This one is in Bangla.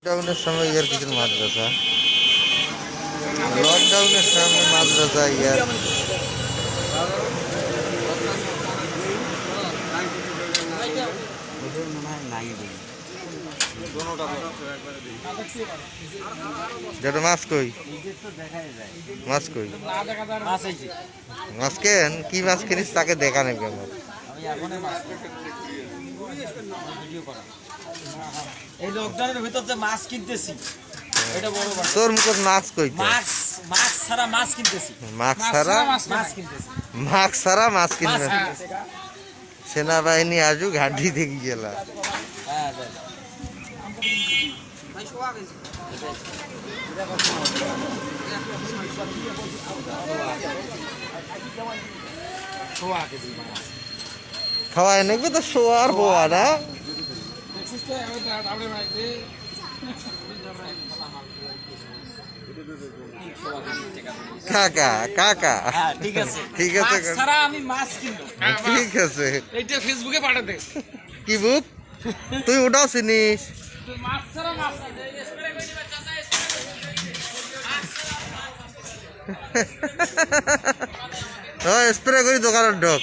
লকডাউনের সময় ইয়ার কিছু মাদ্রাসা, লকডাউনের সময় মাদ্রাসা ইয়ার যেটা মাছ কই, মাছ কই, মাছ কেন কি মাছ কিনিস তাকে দেখা নেই কেন? এই লকডাউনের ভিতর যে মাছ কিনতেছি এটা বড় কথা। তোর মুখত মাছ কই? মাছ মাছ ছাড়া মাছ কিনতেছি, মাছ ছাড়া মাছ কিনতেছি, মাছ ছাড়া মাছ কিনবে। মাছ কিনতেছি। সেনাবাহিনী আজু ঘাটি থেকে গেলা। হ্যাঁ দেখ খাওয়াই নাকি তো শোয়ার বোয়া না? কাকা কাকা হ্যাঁ ঠিক আছে, ঠিক আছে মাছ ছাড়া আমি মাছ কিনবো। ঠিক আছে। এইটা ফেসবুকে পাঠাতে। কি বুক তুই ওটাও চিনিস? মাছ ছাড়া মাছ স্প্রে করি দোকানের ঢোক।